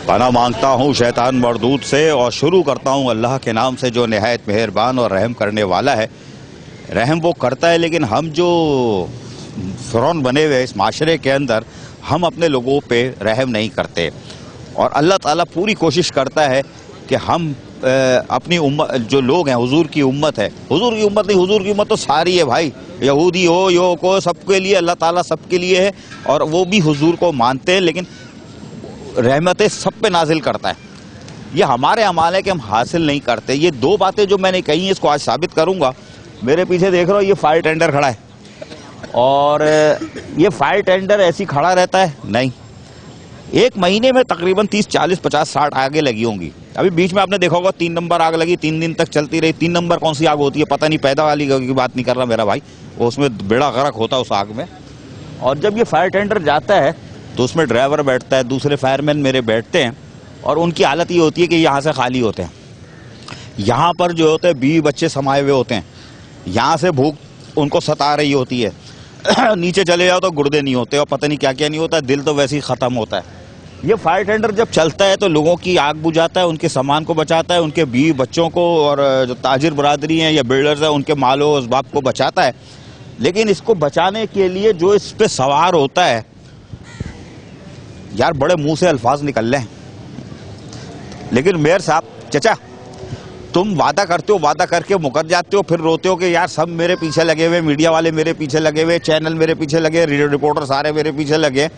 पनाह मांगता हूँ शैतान मरदूद से और शुरू करता हूँ अल्लाह के नाम से जो निहायत मेहरबान और रहम करने वाला है। रहम वो करता है, लेकिन हम जो फ़िरौन बने हुए इस माशरे के अंदर हम अपने लोगों पे रहम नहीं करते। और अल्लाह ताला पूरी कोशिश करता है कि हम अपनी उम्मत जो लोग हैं, हुजूर की उम्मत है, हुजूर की उम्मत नहीं, हुजूर की उम्मत तो सारी है भाई, यहूदी हो यो को, सबके लिए अल्लाह ताला सबके लिए है और वो भी हुजूर को मानते हैं, लेकिन रहमतें सब पे नाजिल करता है। ये हमारे अमाल है कि हम हासिल नहीं करते। ये दो बातें जो मैंने कही हैं इसको आज साबित करूंगा। मेरे पीछे देख रहे हो, ये फायर टेंडर खड़ा है और ये फायर टेंडर ऐसी खड़ा रहता है नहीं, एक महीने में तकरीबन 30, 40, 50, 60 आगे लगी होंगी। अभी बीच में आपने देखा होगा 3 नंबर आग लगी, 3 दिन तक चलती रही। 3 नंबर कौन सी आग होती है पता नहीं, पैदा वाली की बात नहीं कर रहा मेरा भाई, वो उसमें बेड़ा गर्क होता है उस आग में। और जब ये फायर टेंडर जाता है तो उसमें ड्राइवर बैठता है, दूसरे फायरमैन मेरे बैठते हैं और उनकी हालत ये होती है कि यहाँ से खाली होते हैं, यहाँ पर जो होते हैं बीवी बच्चे समाये हुए होते हैं, यहाँ से भूख उनको सता रही होती है नीचे चले जाओ तो गुर्दे नहीं होते और पता नहीं क्या क्या नहीं होता, दिल तो वैसे ही ख़त्म होता है। ये फायर टेंडर जब चलता है तो लोगों की आग बुझाता है, उनके सामान को बचाता है, उनके बीवी बच्चों को और जो ताजिर बरादरी हैं या बिल्डर्स हैं उनके मालो असबाब को बचाता है। लेकिन इसको बचाने के लिए जो इस पे सवार होता है, यार बड़े मुंह से अल्फाज निकल रहे हैं। लेकिन मेयर साहब, चचा तुम वादा करते हो, वादा करके मुकर जाते हो, फिर रोते हो कि यार सब मेरे पीछे लगे हुए, मीडिया वाले मेरे पीछे लगे हुए, चैनल मेरे पीछे लगे, रेडियो रिपोर्टर सारे मेरे पीछे लगे,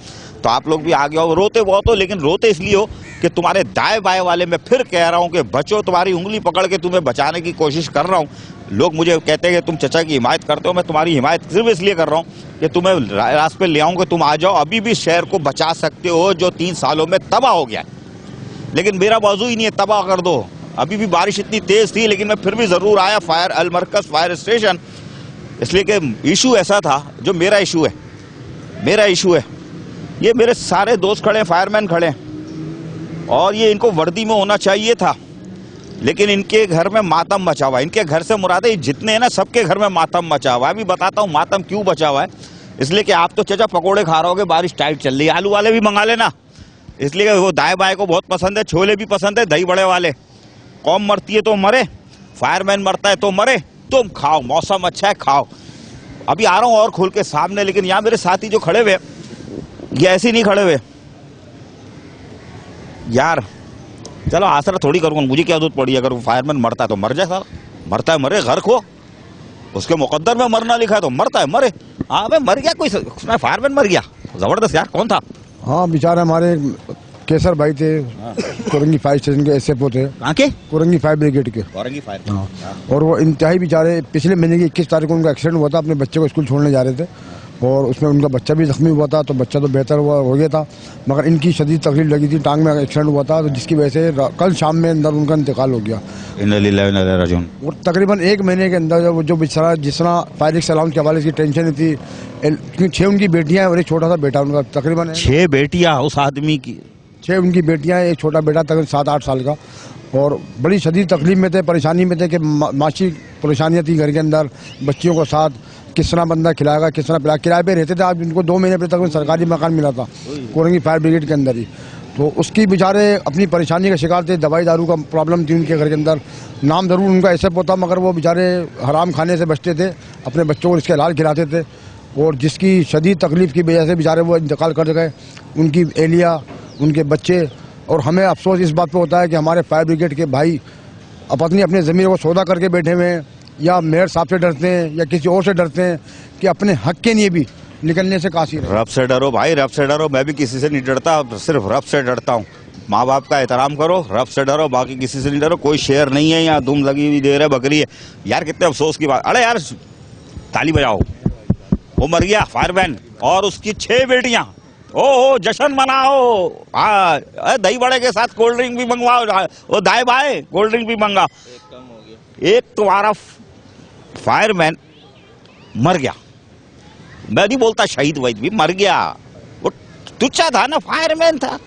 तो आप लोग भी आगे हो। रोते बहुत हो, लेकिन रोते इसलिए हो कि तुम्हारे दाएं बाएं वाले मैं फिर कह रहा हूं कि बचो, तुम्हारी उंगली पकड़ के तुम्हें बचाने की कोशिश कर रहा हूं। लोग मुझे कहते हैं कि तुम चचा की हिमायत करते हो, मैं तुम्हारी हिमायत सिर्फ इसलिए कर रहा हूं कि तुम्हें रास्ते पे ले आऊं कि तुम आ जाओ, अभी भी शहर को बचा सकते हो जो 3 सालों में तबाह हो गया। लेकिन मेरा मौजू ही नहीं है तबाह कर दो। अभी भी बारिश इतनी तेज थी लेकिन मैं फिर भी जरूर आया फायर अलमरकज फायर स्टेशन, इसलिए कि इशू ऐसा था जो मेरा इशू है, मेरा इशू है। ये मेरे सारे दोस्त खड़े हैं, फायरमैन खड़े हैं और ये इनको वर्दी में होना चाहिए था, लेकिन इनके घर में मातम मचा हुआ है। इनके घर से मुराद है जितने हैं ना, सबके घर में मातम मचा हुआ है। अभी बताता हूँ मातम क्यों बचा हुआ है। इसलिए कि आप तो चचा पकोड़े खा रहे होगे, बारिश टाइट चल रही है, आलू वाले भी मंगा लेना, इसलिए वो दाएं बाएं को बहुत पसंद है, छोले भी पसंद है, दही बड़े वाले। कौम मरती है तो मरे, फायरमैन मरता है तो मरे, तुम खाओ, मौसम अच्छा है खाओ। अभी आ रहा हूँ और खोल के सामने, लेकिन यहाँ मेरे साथी जो खड़े हुए ये ऐसे नहीं खड़े हुए यार। चलो आसरा थोड़ी करूँगा, मुझे क्या जरूरत पड़ी, अगर वो फायरमैन मरता है तो मर जाए, सर मरता है मरे, घर को उसके मुकद्दर में मरना लिखा है तो मरता है मरे। हाँ भाई मर गया कोई, उसमें फायरमैन मर गया, जबरदस्त यार। कौन था? हाँ बेचारे हमारे केसर भाई थे, कोरंगी फायर स्टेशन के एसएफओ थे। कहाँ के? कोरंगी फायर ब्रिगेड के। कोरंगी फायर। हाँ। और वो इंतहाई बेचारे, पिछले महीने की 21 तारीख को उनका एक्सीडेंट हुआ था, अपने बच्चे को स्कूल छोड़ने जा रहे थे और उसमें उनका बच्चा भी जख्मी हुआ था। तो बच्चा तो बेहतर हो गया था, मगर इनकी शदीद तकलीफ लगी थी, टांग में एक्सीडेंट हुआ था, तो जिसकी वजह से कल शाम में अंदर उनका इंतकाल हो गया। और तकरीबन 1 महीने के अंदर जो बेचारा जिस तरह फायर सलाम के हवाले से टेंशन थी, 6 उनकी बेटियां हैं और एक छोटा सा बेटा उनका, तकरीबन 6 बेटियां उस आदमी की, 6 उनकी बेटियां, एक छोटा बेटा तकरीबन 7-8 साल का। और बड़ी शदीद तकलीफ में थे, परेशानी में थे कि माशी परेशानियां थी घर के अंदर, बच्चियों को साथ किस तरह बंदा खिलाएगा, किस तरह पिलाएगा। किराए पे रहते थे, आज उनको 2 महीने पहले तक सरकारी मकान मिला था कोरंगी फायर ब्रिगेड के अंदर ही। तो उसकी बेचारे अपनी परेशानी का शिकार थे, दवाई दारू का प्रॉब्लम थी उनके घर के अंदर। नाम जरूर उनका ऐसे होता, मगर वो बेचारे हराम खाने से बचते थे, अपने बच्चों को इसके हलाल खिलाते थे और जिसकी शदीद तकलीफ की वजह से बेचारे वो इंतकाल कर गए, उनकी एहलिया, उनके बच्चे। और हमें अफसोस इस बात पे होता है कि हमारे फायर ब्रिगेड के भाई अपने ज़मीर को सौदा करके बैठे हुए हैं, या मेयर साहब से डरते हैं या किसी और से डरते हैं कि अपने हक के लिए भी निकलने से कासिर है। रब से डरो भाई, रब से डरो। मैं भी किसी से नहीं डरता, सिर्फ रब से डरता हूँ। माँ बाप का एहतराम करो, रब से डरो, बाकी किसी से नहीं डरो। कोई शेर नहीं है यहाँ, धूम लगी हुई देर है, बकरी है यार। कितने अफसोस की बात। अरे यार ताली बजाओ, वो मर गया फायरमैन और उसकी 6 बेटियां। ओ जश्न मनाओ, दही बड़े के साथ कोल्ड ड्रिंक भी मंगवाओ, वो दाएं बाएं कोल्ड ड्रिंक भी मंगा। एक तुम्हारा फायरमैन मर गया, मैं नहीं बोलता शहीद वहीद भी, मर गया। वो तुच्छा था ना, फायरमैन था,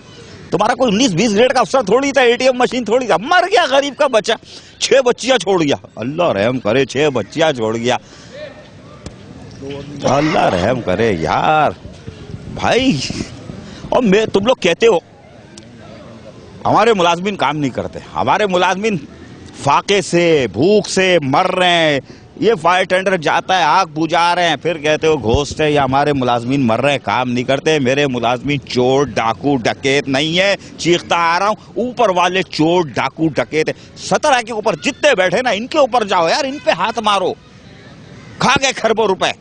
तुम्हारा कोई 19-20 ग्रेड का अफसर थोड़ी था, एटीएम मशीन थोड़ी था। मर गया गरीब का बच्चा, 6 बच्चियां छोड़ गया। अल्लाह रहम करे, 6 बच्चियां छोड़ गया, अल्लाह रहम करे यार भाई। और मैं, तुम लोग कहते हो हमारे मुलाजमीन काम नहीं करते, हमारे मुलाजमीन फाके से भूख से मर रहे हैं। ये फायर टेंडर जाता है, आग बुझा रहे हैं, फिर कहते हो घोस्ट है, या हमारे मुलाजमीन मर रहे हैं, काम नहीं करते। मेरे मुलाजमीन चोर डाकू डकैत नहीं है, चीखता आ रहा हूं, ऊपर वाले चोर डाकू डकैत है। 17 के ऊपर जितने बैठे ना, इनके ऊपर जाओ यार, इन पे हाथ मारो, खा गए खरबों रुपए।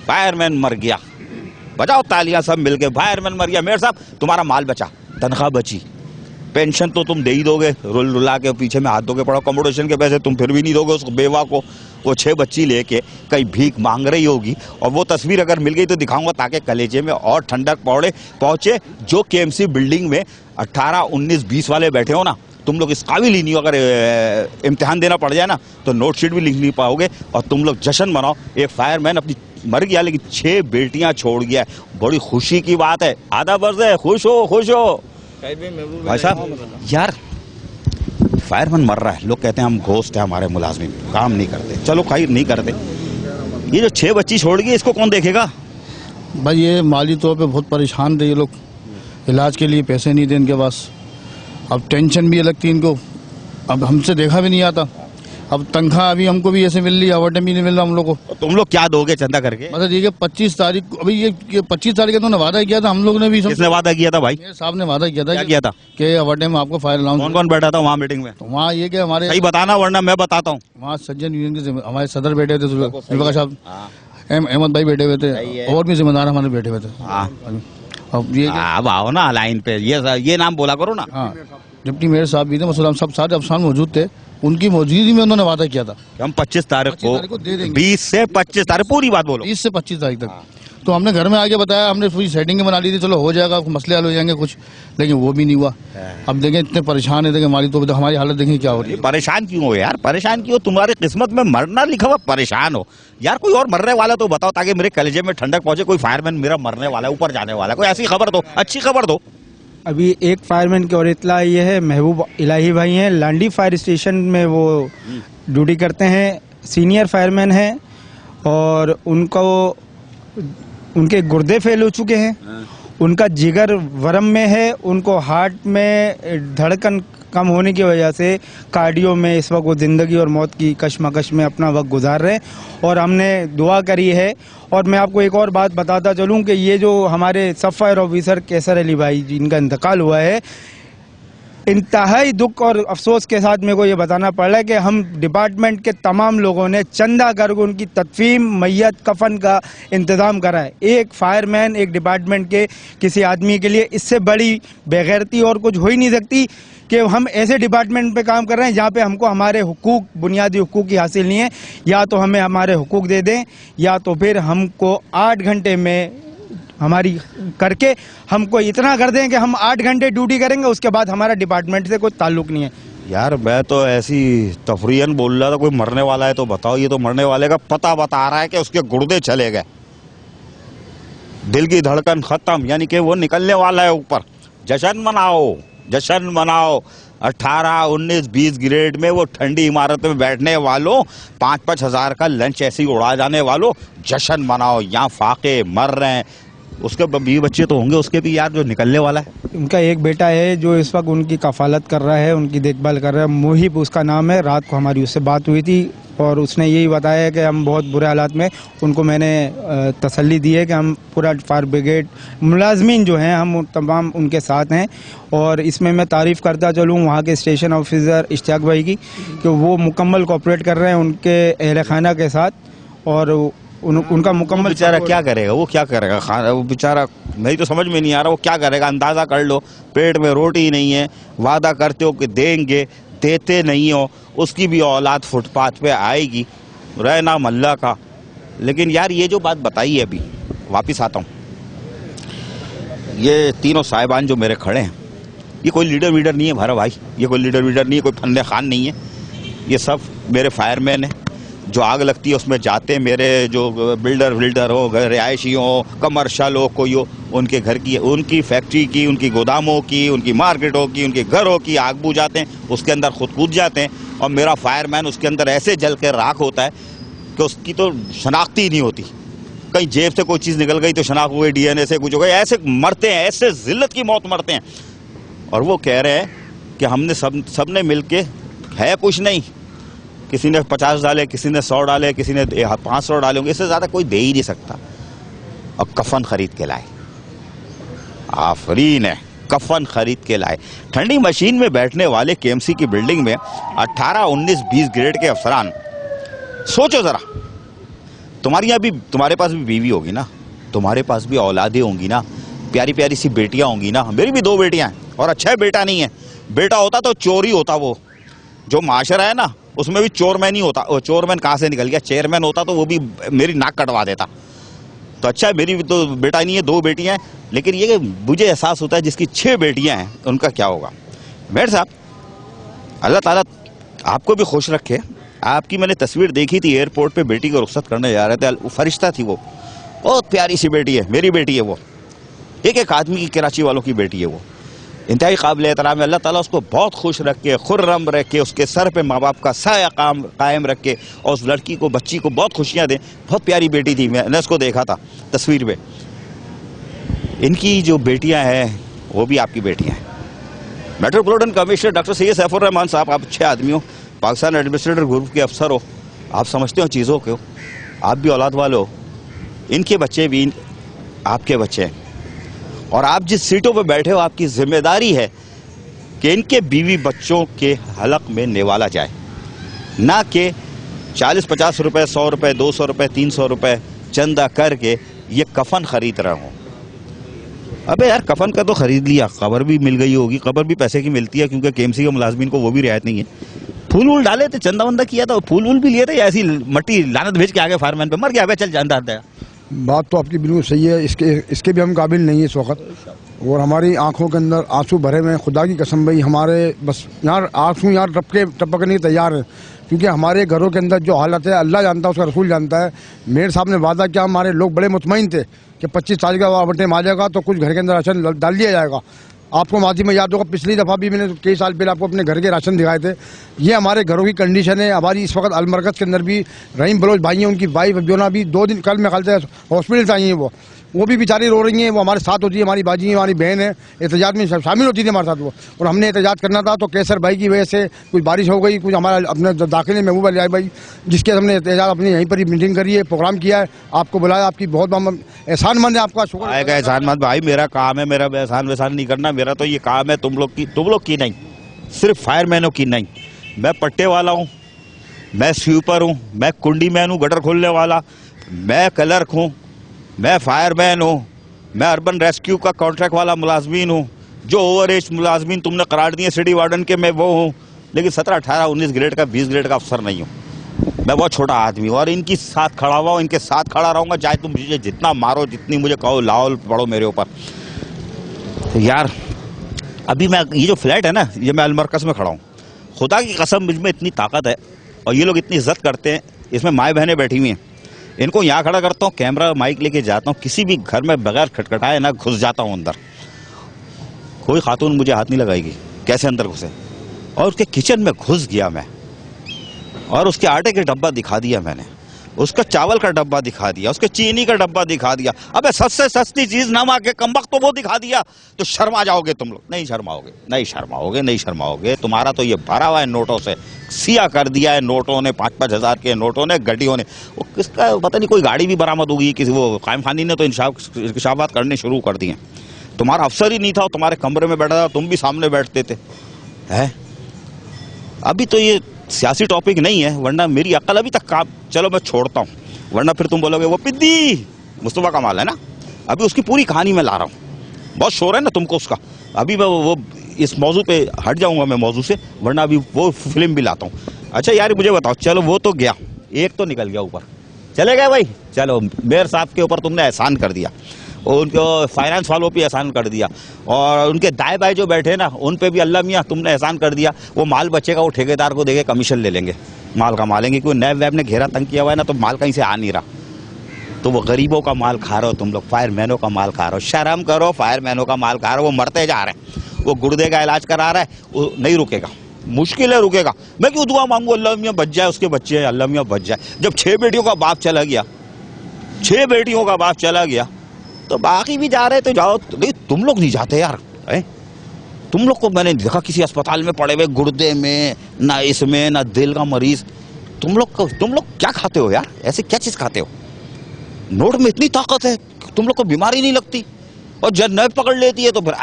फायरमैन मर गया, बजाओ तालियां सब मिलके, फायरमैन मर गया। मेरे साहब तुम्हारा माल बचा, तनख्वाह बची, पेंशन तो तुम दे ही दोगे, रुल रुला के पीछे में हाथ धो के पड़ो। अकोमोडेशन के पैसे तुम फिर भी नहीं दोगे उस बेवा को। वो 6 बच्ची लेके कहीं भीख मांग रही होगी, और वो तस्वीर अगर मिल गई तो दिखाऊंगा ताकि कलेजे में और ठंडक पहुंचे। जो केएमसी बिल्डिंग में 18, 19, 20 वाले बैठे हो ना, तुम लोग इस काबिल ही नहीं हो। अगर इम्तिहान देना पड़ जाए ना तो नोट शीट भी लिख नहीं पाओगे, और तुम लोग जश्न मनाओ। एक फायरमैन अपनी मर गया लेकिन 6 बेटियां छोड़ गया, बड़ी खुशी की बात है। आधा बर्ज है, खुश हो खुश हो भाई साहब। यार फायरमैन मर रहा है, लोग कहते हैं हम घोस्ट है, हमारे मुलाजमीन काम नहीं करते। चलो खैर नहीं करते, ये जो 6 बच्ची छोड़ गई इसको कौन देखेगा भाई? ये माली तौर पे बहुत परेशान थे ये लोग, इलाज के लिए पैसे नहीं थे इनके पास। अब टेंशन भी अलग थी इनको, अब हमसे देखा भी नहीं आता। अब तनख्वाह अभी हमको भी ऐसे मिल रही है, ओवरटाइम भी नहीं मिल रहा हम लोग को। तो तुम लोग क्या दोगे चंदा करके? मतलब ये 25 तारीख को, अभी ये 25 तारीख का तो वादा किया था हम लोग ने भी। किसने वादा किया था भाई? मेरे साहब ने वादा किया था। क्या किया था? कि ओवरटाइम आपको फायर अलाउंस। कौन कौन बैठा था वहाँ मीटिंग में? तो वहाँ ये कि हमारे सही बताना वरना मैं बताता हूँ। वहाँ सज्जन यूनियन के हमारे सदर बैठे थे, जुल्फिकार साहब, अहमद भाई बैठे हुए थे, और भी जिम्मेदार हमारे बैठे हुए थे। अब ये अब आओ ना लाइन पे, ये नाम बोला करो ना। हाँ, डिप्टी मेयर साहब भी थे, मसूद सब सारे अफसरान मौजूद थे। उनकी मौजूदगी में उन्होंने वादा किया था कि हम 25 तारीख को दे देंगे। 20 से 25 तारीख, पूरी बात बोलो। 20 से 25 तारीख तक। तो हमने घर में आके बताया, हमने पूरी सेटिंग बना ली थी, चलो हो जाएगा, मसले हल हो जाएंगे कुछ, लेकिन वो भी नहीं हुआ। अब देखें इतने परेशान है, देखें हमारी तो हमारी हालत देखें क्या हो रही है। परेशान क्यों हो यार? परेशान क्यों? तुम्हारी किस्मत में मरना लिखा हुआ, परेशान हो यार। कोई और मरने वाला तो बताओ ताकि मेरे कलेजे में ठंडक पहुंचे। कोई फायरमैन मेरा मरने वाला है, ऊपर जाने वाला है, कोई ऐसी खबर दो, अच्छी खबर दो। अभी एक फायरमैन की और इतला ये है, महबूब इलाही भाई हैं, लांडी फायर स्टेशन में वो ड्यूटी करते हैं, सीनियर फायरमैन हैं, और उनके गुर्दे फेल हो चुके हैं, उनका जिगर वरम में है, उनको हार्ट में धड़कन कम होने की वजह से कार्डियो में इस वक्त वो ज़िंदगी और मौत की कशमकश में अपना वक्त गुजार रहे हैं। और हमने दुआ करी है। और मैं आपको एक और बात बताता चलूं कि ये जो हमारे सब फायर ऑफिसर कैसर अली भाई जिनका इंतकाल हुआ है, इंतहाई दुख और अफसोस के साथ मेरे को ये बताना पड़ रहा है कि हम डिपार्टमेंट के तमाम लोगों ने चंदा करके उनकी तदफीन, मैयत, कफन का इंतज़ाम करा है। एक फायरमैन एक डिपार्टमेंट के किसी आदमी के लिए इससे बड़ी बेगैरती और कुछ हो ही नहीं सकती कि हम ऐसे डिपार्टमेंट पे काम कर रहे हैं जहाँ पे हमको हमारे हुकूक, बुनियादी हुकूक की हासिल नहीं है। या तो हमें हमारे हुकूक दे दें, या तो फिर हमको 8 घंटे में हमारी करके हमको इतना कर दें कि हम 8 घंटे ड्यूटी करेंगे, उसके बाद हमारा डिपार्टमेंट से कोई ताल्लुक नहीं है। यार मैं तो ऐसी तफरीयन बोल रहा था, कोई मरने वाला है तो बताओ। ये तो मरने वाले का पता बता रहा है कि उसके गुर्दे चले गए, दिल की धड़कन खत्म, यानी कि वो निकलने वाला है ऊपर। जश्न मनाओ, जश्न मनाओ। 18, 19, 20 ग्रेड में वो ठंडी इमारत में बैठने वालों, 5-5 हज़ार का लंच ऐसे ही उड़ा जाने वालों, जश्न मनाओ। यहाँ फाके मर रहे हैं, उसके 20 बच्चे तो होंगे उसके भी यार, जो निकलने वाला है। उनका एक बेटा है जो इस वक्त उनकी कफालत कर रहा है, उनकी देखभाल कर रहा है, मुहिब उसका नाम है। रात को हमारी उससे बात हुई थी और उसने यही बताया कि हम बहुत बुरे हालात में, उनको मैंने तसल्ली दी है कि हम पूरा फायर ब्रिगेड मुलाजमीन जो हैं हम तमाम उनके साथ हैं। और इसमें मैं तारीफ़ करता चलूँ वहाँ के स्टेशन ऑफिसर इश्तियाक भाई की कि वो मुकम्मल कोऑपरेट कर रहे हैं उनके अहल खाना के साथ, और उनका मुकम्मल। बेचारा क्या करेगा? वो क्या करेगा? खाना वो बेचारा, नहीं तो समझ में नहीं आ रहा वो क्या करेगा। अंदाज़ा कर लो, पेट में रोटी नहीं है, वादा करते हो कि देंगे, देते नहीं हो, उसकी भी औलाद फुटपाथ पे आएगी, रह नाम अल्लाह का। लेकिन यार ये जो बात बताई है, अभी वापस आता हूँ, ये तीनों साहिबान जो मेरे खड़े हैं, ये कोई लीडर वीडर नहीं है भारा भाई, ये कोई लीडर वीडर नहीं है, कोई फंदे खान नहीं है। ये सब मेरे फायरमैन हैं जो आग लगती है उसमें जाते हैं। मेरे जो बिल्डर हो, रिहायशी हो, कमर्शल हो, कोई हो, उनके घर की, उनकी फैक्ट्री की, उनकी गोदामों की, उनकी मार्केटों की, उनके घरों की आग बुझाते हैं, उसके अंदर खुद कूद जाते हैं। और मेरा फायरमैन उसके अंदर ऐसे जल के राख होता है कि उसकी तो शनाख्ती ही नहीं होती। कहीं जेब से कोई चीज़ निकल गई तो शनाख्त हो गई, DNA से कुछ हो गई, ऐसे मरते हैं, ऐसे जिल्लत की मौत मरते हैं। और वो कह रहे हैं कि हमने सबने मिलके, है कुछ नहीं, किसी ने 50 डाले, किसी ने 100 डाले, किसी ने 500 डाले होंगे, इससे ज़्यादा कोई दे ही नहीं सकता। और कफन खरीद के लाए, आफरीन है, कफन खरीद के लाए। ठंडी मशीन में बैठने वाले केएमसी की बिल्डिंग में 18, 19, 20 ग्रेड के अफसरान, सोचो जरा, तुम्हारे पास भी बीवी होगी ना, तुम्हारे पास भी औलादें होंगी ना, प्यारी प्यारी सी बेटियां होंगी ना। मेरी भी 2 बेटियां हैं, और अच्छा है बेटा नहीं है। बेटा होता तो चोर ही होता, वो जो माशरा है ना उसमें भी चोरमैन ही होता। वो चोरमैन कहाँ से निकल गया, चेयरमैन होता तो वो भी मेरी नाक कटवा देता। तो अच्छा है मेरी भी तो बेटा नहीं है, 2 बेटियां हैं। लेकिन ये मुझे एहसास होता है जिसकी 6 बेटियां हैं उनका क्या होगा। मेयर साहब, अल्लाह ताला आपको भी खुश रखे। आपकी मैंने तस्वीर देखी थी, एयरपोर्ट पे बेटी को रुखसत करने जा रहे थे, फरिश्ता थी वो, बहुत प्यारी सी बेटी है, मेरी बेटी है वो, एक आदमी की, कराची वालों की बेटी है वो, इंतहाई काबिल एहतराम है। अल्लाह ताला उसको बहुत खुश रखे, खुर्रम रखे, उसके सर पे माँ बाप का साया कायम रखे, और उस लड़की को, बच्ची को बहुत खुशियाँ दें। बहुत प्यारी बेटी थी, मैंने उसको देखा था तस्वीर में। इनकी जो बेटियां हैं वो भी आपकी बेटियां हैं। Metropolitan commissioner doctor Syed Saifur Rahman साहब, आप अच्छे आदमी हो, पाकिस्तान एडमिनिस्ट्रेटर ग्रुप के अफसर हो, आप समझते हो चीज़ों को, आप भी औलाद वाले हो। इनके बच्चे भी आपके बच्चे हैं, और आप जिस सीटों पर बैठे हो आपकी जिम्मेदारी है कि इनके बीवी बच्चों के हलक में निवाला जाए, ना कि 40-50 रुपए, 100 रुपए, 200 रुपए, 300 रुपए चंदा करके ये कफन खरीद रहे हो। अबे यार, कफन का तो खरीद लिया, कबर भी मिल गई होगी, कबर भी पैसे की मिलती है क्योंकि केएमसी के मुलाजमीन को वो भी रियायत नहीं है। फूल वूल डाले थे, चंदा वंदा किया था, फूल वूल भी लिए थे, या ऐसी मट्टी लानत भेज के आगे फायरमैन पे, मर गया, अबे चल चंदा दे। बात तो आपकी बिल्कुल सही है, इसके भी हम काबिल नहीं है इस वक्त, और हमारी आंखों के अंदर आंसू भरे हुए हैं। खुदा की कसम भाई, हमारे बस यार आंसू यार टपकने तैयार हैं, क्योंकि हमारे घरों के अंदर जो हालत है अल्लाह जानता है, उसका रसूल जानता है। मेयर साहब ने वादा किया, हमारे लोग बड़े मुतमईन थे कि 25 तारीख का आवंटन आ जाएगा तो कुछ घर के अंदर राशन डाल दिया जाएगा। आपको माजी में याद होगा, पिछली दफ़ा भी मैंने कई साल पहले आपको अपने घर के राशन दिखाए थे। ये हमारे घरों की कंडीशन है। हमारी इस वक्त अलमरकज़ के अंदर भी रहीम बलोच भाई हैं, उनकी वाइफ जोना भी 2 दिन कल में ख्याल से हॉस्पिटल से आई हैं, वो भी बेचारी रो रही हैं। वो हमारे साथ होती है, हमारी बाजी है, हमारी बहन है, एहतजाज में शामिल होती थी हमारे साथ वो, और हमने एहतजाज करना था तो कैसर भाई की वजह से कुछ बारिश हो गई, कुछ हमारा अपने दाखिले महबूब अली भाई, जिसके हमने एहतजाज अपने यहीं पर ही मीटिंग करी है, प्रोग्राम किया है, आपको बुलाया। आपकी बहुत एहसानमंद है, आपका शुक्र आएगा एहसानमंद भाई, मेरा काम है, मेरा एहसान वहसान नहीं करना, मेरा तो ये काम है तुम लोग की नहीं, सिर्फ फायरमैनों की नहीं। मैं पट्टे वाला हूँ, मैं स्वीपर हूँ, मैं कुंडी मैन हूँ, गटर खोलने वाला, मैं क्लर्क हूँ, मैं फायरमैन हूँ, मैं अर्बन रेस्क्यू का कॉन्ट्रैक्ट वाला मुलाजमीन हूँ। जो ओवर एज मुलाजमीन तुमने करार दिए सिटी वार्डन के, मैं वो हूँ। लेकिन 17, 18, 19 ग्रेड का, 20 ग्रेड का अफसर नहीं हूँ। मैं बहुत छोटा आदमी हूँ, और इनकी साथ खड़ा हुआ हूँ, इनके साथ खड़ा रहूँगा, चाहे तुम मुझे जितना मारो, जितनी मुझे कहो लाओ पड़ो मेरे ऊपर। तो यार अभी मैं, ये जो फ्लैट है ना, ये मैं अलमरकज़ में खड़ा हूँ, खुदा की कसम मुझ में इतनी ताकत है और ये लोग इतनी इज्जत करते हैं। इसमें माएँ बहनें बैठी हुई हैं, इनको यहाँ खड़ा करता हूँ, कैमरा माइक लेके जाता हूँ, किसी भी घर में बगैर खटखटाए ना घुस जाता हूँ अंदर, कोई खातून मुझे हाथ नहीं लगाएगी, कैसे अंदर घुसे। और उसके किचन में घुस गया मैं, और उसके आटे के डब्बा दिखा दिया मैंने, उसका चावल का डब्बा दिखा दिया, उसके चीनी का डब्बा दिखा दिया। अबे सबसे सस्ती चीज ना मांगे कमबख्त, तो वो दिखा दिया तो शर्मा जाओगे तुम लोग। नहीं शर्माओगे, नहीं शर्माओगे, नहीं शर्माओगे। तुम्हारा तो ये भरा हुआ है नोटों से, सिया कर दिया है नोटों ने, 5-5 हज़ार के नोटों ने, गड्डियों ने। वो किसका पता नहीं, कोई गाड़ी भी बरामद होगी किसी, वो कायम खानी ने तो इंकशाफात करने शुरू कर दिए। तुम्हारा अफसर ही नहीं था, तुम्हारे कमरे में बैठा था, तुम भी सामने बैठते थे। है अभी तो ये सियासी टॉपिक नहीं है, वरना मेरी अक्ल अभी तक काम, चलो मैं छोड़ता हूँ, वरना फिर तुम बोलोगे वो पिद्दी मुस्तफा कमाल है ना। अभी उसकी पूरी कहानी मैं ला रहा हूँ, बहुत शोर है ना तुमको उसका। अभी मैं वो इस मौजू पे हट जाऊंगा मैं मौजू से, वरना अभी वो फिल्म भी लाता हूँ। अच्छा यार मुझे बताओ, चलो वो तो गया, एक तो निकल गया ऊपर, चले गए भाई। चलो मेयर साहब के ऊपर तुमने एहसान कर दिया, और उनको फाइनेंस वालों पे एहसान कर दिया, और उनके दाएं बाएं जो बैठे ना उन पे भी अल्लाह मियाँ तुमने एहसान कर दिया। वो माल बचेगा वो ठेकेदार को देके कमीशन ले लेंगे, माल कमा लेंगे, क्योंकि नैब वैब ने घेरा तंग किया हुआ है ना, तो माल कहीं से आ नहीं रहा। तो वो गरीबों का माल खा रहे हो तुम लोग, फायरमैनों का माल खा रहे हो। शर्म करो, फायरमैनों का माल खा रहे हो। वो मरते जा रहे हैं, वो गुर्दे का इलाज करा रहा है, वो नहीं रुकेगा, मुश्किल है रुकेगा। मैं क्यों दुआ मांगू अल्लाह मियाँ बच जाए, उसके बच्चे हैं, अल्लाह मियाँ बच जाए। जब 6 बेटियों का बाप चला गया, 6 बेटियों का बाप चला गया, तो बाकी भी जा रहे तो जाओ। नहीं तुम लोग नहीं जाते यार, तुम लोग को मैंने देखा किसी अस्पताल में पड़े हुए, गुर्दे में, ना इसमें, ना दिल का मरीज। तुम लोग क्या खाते हो यार? ऐसे क्या चीज खाते हो? नोट में इतनी ताकत है, तुम लोग को बीमारी नहीं लगती, और जब नब पकड़ लेती है तो फिर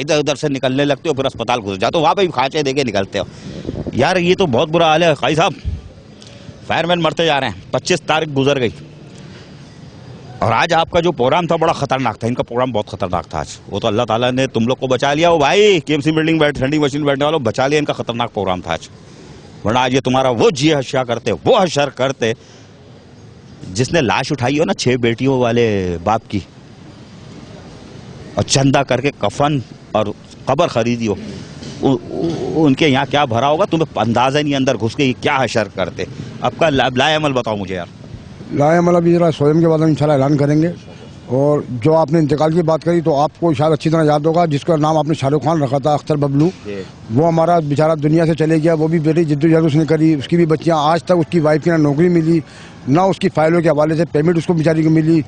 इधर उधर से निकलने लगते हो, फिर अस्पताल घुस जाते हो, वहां पे भी खांचे देके निकलते हो। यार ये तो बहुत बुरा हाल है काई साहब। फायरमैन मरते जा रहे हैं, 25 तारीख गुजर गई, और आज आपका जो प्रोग्राम था बड़ा खतरनाक था। इनका प्रोग्राम बहुत खतरनाक था आज। वो तो अल्लाह ताला ने तुम लोग को बचा लिया। वो भाई केएमसी बिल्डिंग बैठ, ठंडी मशीन बैठने वालों बचा लिया, इनका खतरनाक प्रोग्राम था आज। वरना आज ये तुम्हारा वो जी हश्या करते, वो हशर करते, जिसने लाश उठाई हो ना 6 बेटियों वाले बाप की, और चंदा करके कफन और कब्र खरीदी हो, उनके यहाँ क्या भरा होगा तुम्हें अंदाजा नहीं, अंदर घुस के ये क्या हशर करते। आपका लाएमल बताओ मुझे यार। लाएमल अभी जरा स्वयं के बाद हम इंशाल्लाह ऐलान करेंगे। और जो आपने इंतकाल की बात करी तो आपको शायद अच्छी तरह याद होगा, जिसका नाम आपने शाहरुख खान रखा था, अख्तर बबलू, वो हमारा बेचारा दुनिया से चले गया। वो भी बेटी जिद्दोजहद उसने करी, उसकी भी बच्चियां, आज तक उसकी वाइफ की ना नौकरी मिली, ना उसकी फाइलों के हवाले से पेमेंट उसको बेचारी को मिली।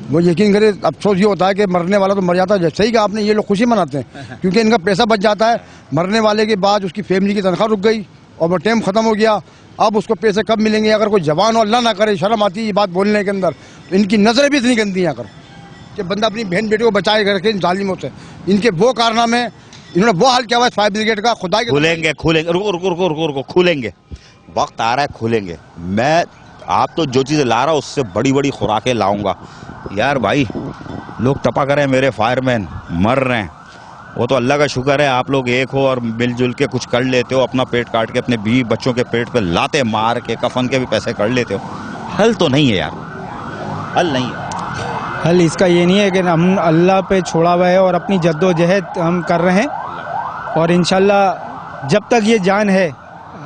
वो यकीन करे, अफसोस ये होता है कि मरने वाला तो मर जाता है, सही कहा आपने, ये लोग खुशी मनाते हैं क्योंकि इनका पैसा बच जाता है। मरने वाले के बाद उसकी फैमिली की तनख्वाह रुक गई और वो टाइम खत्म हो गया। अब उसको पैसे कब मिलेंगे? अगर कोई जवान हो, अल्लाह ना करे, शर्म आती है ये बात बोलने के अंदर। इनकी नजरें भी इतनी गंदी हैं अगर कि बंदा अपनी बहन बेटी को बचाए करके इन जालिमों से। इनके वो कारनामे, इन्होंने वो हाल किया हुआ है फायर ब्रिगेड का। खुदा के खुलेंगे, रुको, खुलेंगे, वक्त आ रहा है, खुलेंगे। मैं आप तो जो चीज़ें ला रहा हूँ उससे बड़ी बड़ी खुराकें लाऊंगा यार। भाई लोग टपा करें, मेरे फायरमैन मर रहे हैं, वो तो अल्लाह का शुक्र है आप लोग एक हो और मिलजुल के कुछ कर लेते हो। अपना पेट काट के अपने बीवी बच्चों के पेट पे लाते मार के कफन के भी पैसे कर लेते हो। हल तो नहीं है यार, हल नहीं है। हल इसका ये नहीं है कि हम अल्लाह पे छोड़ा हुआ है और अपनी जद्दोजहद हम कर रहे हैं, और इंशाल्लाह जब तक ये जान है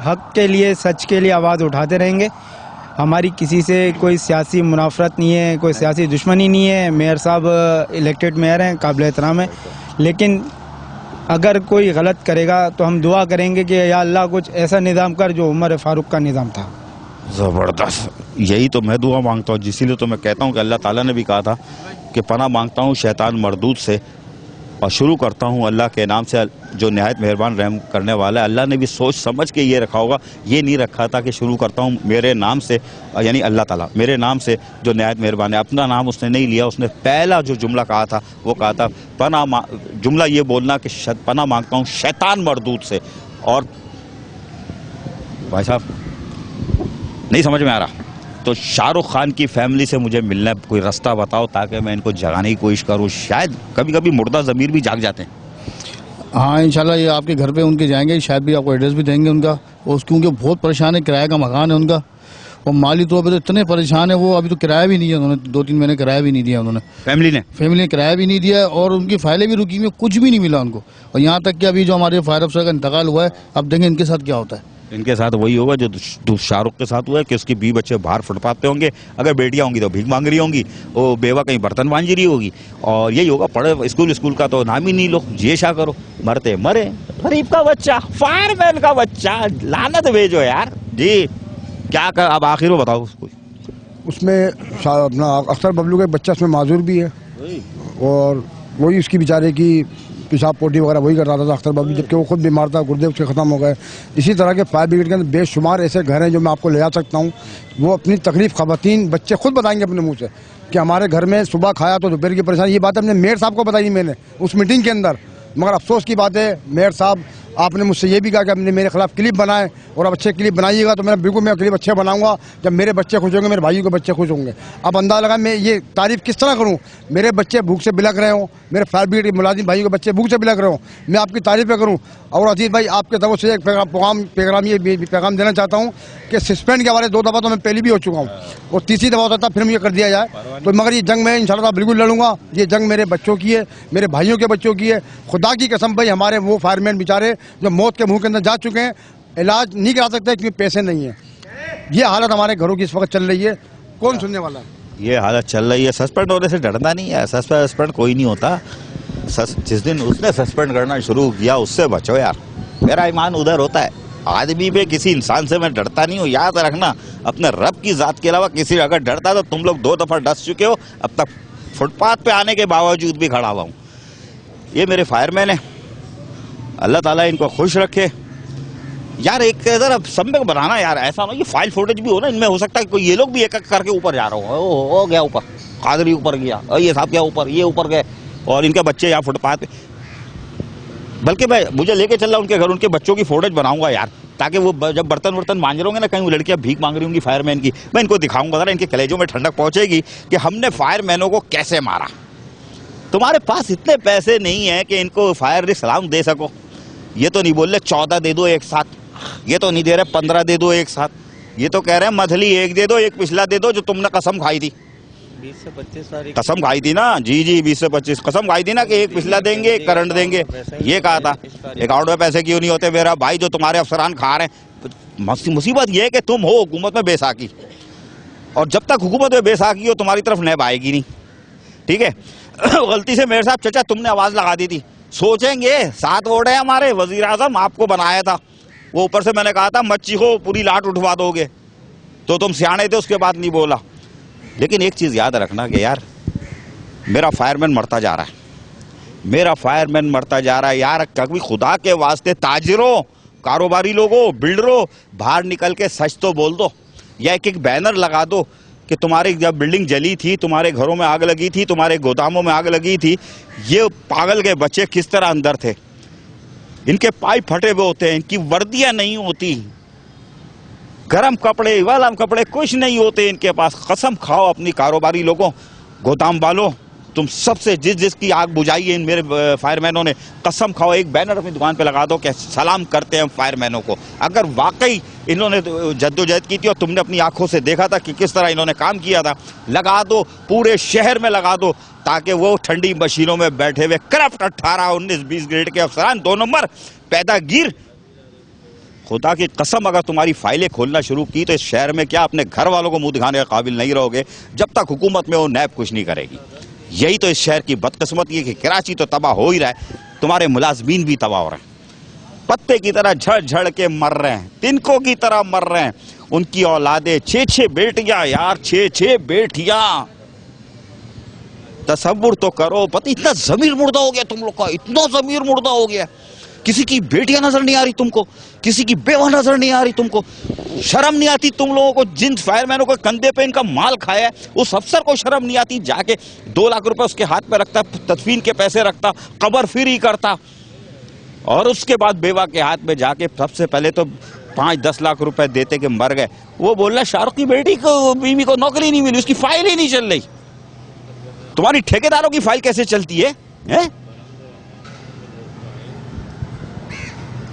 हक के लिए, सच के लिए आवाज़ उठाते रहेंगे। हमारी किसी से कोई सियासी मुनाफरत नहीं है, कोई सियासी दुश्मनी नहीं है। मेयर साहब इलेक्टेड मेयर हैं, काबिल एहतराम है, लेकिन अगर कोई गलत करेगा तो हम दुआ करेंगे कि या अल्लाह कुछ ऐसा निज़ाम कर जो उमर फारूक का निज़ाम था। ज़बरदस्त, यही तो मैं दुआ मांगता हूँ। इसीलिए तो मैं कहता हूँ कि अल्लाह ताला ने भी कहा था कि पनाह मांगता हूँ शैतान मरदूद से, और शुरू करता हूँ अल्लाह के नाम से जो निहायत मेहरबान रहम करने वाला है। अल्लाह ने भी सोच समझ के ये रखा होगा, ये नहीं रखा था कि शुरू करता हूँ मेरे नाम से, यानी अल्लाह ताला मेरे नाम से जो निहायत मेहरबान है। अपना नाम उसने नहीं लिया, उसने पहला जो जुमला कहा था वो कहा था जुमला ये बोलना कि पनाह मांगता हूँ शैतान मरदूद से। और भाई साहब नहीं समझ में आ रहा तो शाहरुख खान की फैमिली से मुझे मिलना, कोई रास्ता बताओ ताकि मैं इनको जगाने की कोशिश करूँ। शायद कभी कभी मुर्दा ज़मीर भी जाग जाते हैं। हाँ इंशाल्लाह ये आपके घर पे उनके जाएंगे, शायद भी आपको एड्रेस भी देंगे उनका। और क्योंकि बहुत परेशान है, किराए का मकान है उनका, और माली तौर पर तो इतने परेशान है वो। अभी तो किराया भी नहीं है उन्होंने, 2-3 महीने किराया भी नहीं दिया उन्होंने, फैमिली ने किराया भी नहीं दिया, और उनकी फाइलें भी रुकी हुई, कुछ भी नहीं मिला उनको। और यहाँ तक कि अभी जो हमारे फायर अफसर का इंतकाल हुआ है, अब देखेंगे इनके साथ क्या होता है। इनके साथ वही होगा जो शाहरुख के साथ हुआ है कि उसकी 20 बच्चे बाहर फुटपाथ पे होंगे। अगर बेटियां होंगी तो भीख मांग रही होंगी, वो बेवा कहीं बर्तन मांझ रही होगी, और यही होगा। पढ़े स्कूल का तो नाम ही नहीं लो, ये शा करो, मरते मरे। गरीब का बच्चा, फायरमैन का बच्चा, लानत भेजो यार जी। क्या कर अब आखिर में बताओ उसको। उसमें अपना अख्तर बबलू का बच्चा उसमें माजूर भी है, और वही उसकी बेचारे की पेशाब पोटी वगैरह वही कर रहा था अख्तर बबलू, जबकि वो खुद बीमार था, गुर्दे उसके ख़त्म हो गए। इसी तरह के फायर ब्रिगेड के अंदर बेशुमार ऐसे घर हैं जो मैं आपको ले जा सकता हूँ। वो अपनी तकलीफ ख़वातीन बच्चे खुद बताएंगे अपने मुंह से कि हमारे घर में सुबह खाया तो दोपहर की परेशानी। ये बात अपने मेयर साहब को बताई मैंने उस मीटिंग के अंदर, मगर अफसोस की बात है मेयर साहब आपने मुझसे ये भी कहा कि आपने मेरे खिलाफ क्लिप बनाए, और अब अच्छे क्लिप बनाइएगा। तो मैं क्लिप अच्छे बनाऊंगा जब मेरे बच्चे खुश होंगे, मेरे भाइयों के बच्चे खुश होंगे। अब अंदाजा लगा मैं ये तारीफ किस तरह करूं। मेरे बच्चे भूख से बिलक रहे हों, मेरे फायर ब्रिगेड के मुलाजिम भाइयों के बच्चे भूख से बिलक रहे हों, मैं आपकी तारीफें करूँ। और अजीत भाई आपके तरफ से एक पैगाम देना चाहता हूँ कि सस्पेंड के हवाले 2 दफ़ा तो मैं पहले भी हो चुका हूँ, और तीसरी दफ़ा होता था फिर मुझे कर दिया जाए। तो मगर ये जंग मैं इंशाल्लाह बिल्कुल लड़ूंगा। ये जंग मेरे बच्चों की है, मेरे भाइयों के बच्चों की है। खुदा की कसम भाई, हमारे वो फायरमैन बेचारे जो मौत के मुंह के अंदर जा चुके हैं, इलाज नहीं करा सकते क्योंकि पैसे नहीं है। ये हालत हमारे घरों की इस वक्त चल रही है, कौन सुनने वाला है? ये हालत चल रही है। सस्पेंड होने से डरना नहीं है, सस्पेंड कोई नहीं होता। जिस दिन उसने सस्पेंड करना शुरू किया उससे बचो यार। मेरा ईमान उधर होता है, आदमी पे किसी इंसान से मैं डरता नहीं हूँ। याद रखना, अपने रब की जात के अलावा किसी अगर डरता तो तुम लोग 2 दफ़ा डस चुके हो। अब तक फुटपाथ पे आने के बावजूद भी खड़ा हुआ हूँ। ये मेरे फायरमैन है, अल्लाह ताला इनको खुश रखे। यार एक जरा सम्यक बनाना यार, ऐसा ना ये फाइल फुटेज भी हो ना इनमें, हो सकता है कोई ये लोग भी एक एक करके ऊपर जा रहा हो गया ऊपर, कादरी ऊपर गया और ये साहब क्या ऊपर, ये ऊपर गए और इनके बच्चे यहाँ फुटपाथ पे। बल्कि मैं मुझे लेके चल रहा उनके घर, उनके बच्चों की फोटेज बनाऊंगा यार, ताकि वो जब बर्तन वर्तन मांज रहे होंगे ना, कहीं वो लड़कियां भीख मांग रही होंगी फायरमैन की, मैं इनको दिखाऊंगा जरा, इनके कलेजों में ठंडक पहुंचेगी कि हमने फायरमैनों को कैसे मारा। तुम्हारे पास इतने पैसे नहीं है कि इनको फायर रिस्क अलाउंस दे सको। ये तो नहीं बोल रहे 14 दे दो एक साथ, ये तो नहीं दे रहे 15 दे दो एक साथ, ये तो कह रहे हैं मथली एक दे दो, एक पिछला दे दो जो तुमने कसम खाई थी, 20 से 25 तारीख कसम खाई थी ना। जी 20 से 25 कसम खाई थी ना कि एक पिछला देंगे एक करंट देंगे, ये कहा था। अकाउंट में पैसे क्यों नहीं होते मेरा भाई, जो तुम्हारे अफसरान खा रहे हैं। मुसीबत ये है कि तुम हो हुकूमत में बेसाकी, और जब तक हुकूमत में बेसाकी हो तुम्हारी तरफ नैब आएगी नहीं, ठीक है। गलती से मेरे साहब चचा तुमने आवाज लगा दी थी, सोचेंगे 7 वोट है हमारे, वजीर आजम आपको बनाया था, वो ऊपर से मैंने कहा था मच्छी को पूरी लाट उठवा दोगे, तो तुम सियाने थे, उसके बाद नहीं बोला। लेकिन एक चीज याद रखना कि यार मेरा फायरमैन मरता जा रहा है, मेरा फायरमैन मरता जा रहा है यार। कभी खुदा के वास्ते ताजिरों, कारोबारी लोगों, बिल्डरों, बाहर निकल के सच तो बोल दो, या एक बैनर लगा दो कि तुम्हारी जब बिल्डिंग जली थी, तुम्हारे घरों में आग लगी थी, तुम्हारे गोदामों में आग लगी थी, ये पागल के बच्चे किस तरह अंदर थे, इनके पाइप फटे हुए होते हैं, इनकी वर्दियां नहीं होती, गरम कपड़े वालम कपड़े कुछ नहीं होते इनके पास। कसम खाओ अपनी कारोबारी लोगों, गोदाम वालों, तुम सबसे जिसकी आग बुझाई है इन मेरे फायरमैनों ने, कसम खाओ एक बैनर अपनी दुकान पे लगा दो कि सलाम करते हैं फायरमैनों को। अगर वाकई इन्होंने जद्दोजहद की थी और तुमने अपनी आंखों से देखा था कि किस तरह इन्होंने काम किया था, लगा दो, पूरे शहर में लगा दो, ताकि वो ठंडी मशीनों में बैठे हुए करप्ट 18, 19, 20 ग्रेड के अफसरान 2 नंबर पैदागीर, खुदा की कसम अगर तुम्हारी फाइलें खोलना शुरू की तो इस शहर में क्या अपने घर वालों को मुंह दिखाने के काबिल नहीं रहोगे जब तक हुकूमत में वो नैब कुछ नहीं करेगी। यही तो इस शहर की बदकिस्मती है कि कराची तो तबाह हो ही रहा है, तुम्हारे मुलाजमीन भी तबाह हो रहे हैं, पत्ते की तरह झड़ झड़ के मर रहे हैं, तिनकों की तरह मर रहे हैं। उनकी औलादे 6-6 बेटियां यार, 6-6 बेटियां, तसव्वुर तो करो। पता इतना जमीर मुर्दा हो गया तुम लोग का, इतना जमीर मुर्दा हो गया, किसी की बेटियां नजर नहीं आ रही तुमको, किसी की बेवा नजर नहीं आ रही तुमको, शर्म नहीं आती तुम लोगों को। जिन फायरमैनों के कंधे पे इनका माल खाया है उस अफसर को शर्म नहीं आती, जाके 2 लाख रुपए उसके हाथ में रखता, तदफीन के पैसे रखता, कब्र फ्री करता, और उसके बाद बेवा के हाथ में जाके सबसे पहले तो 5-10 लाख रुपए देते कि मर गए। वो बोल रहा शाहरुख की बेटी को, बीवी को नौकरी नहीं मिली, उसकी फाइल ही नहीं चल रही। तुम्हारी ठेकेदारों की फाइल कैसे चलती है?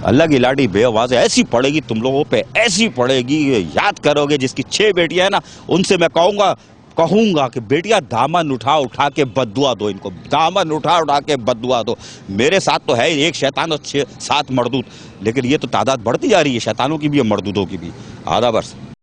अल्लाह की लाठी बेआवाज़ ऐसी पड़ेगी तुम लोगों पे, ऐसी पड़ेगी, याद करोगे। जिसकी 6 बेटियां है ना, उनसे मैं कहूंगा कि बेटियां दामन उठा उठा के बद्दुआ दो, इनको दामन उठा उठा के बद्दुआ दो। मेरे साथ तो है एक शैतान और 6-7 मर्दूद, लेकिन ये तो तादाद बढ़ती जा रही है शैतानों की भी और मर्दूदों की भी। आधा बरस।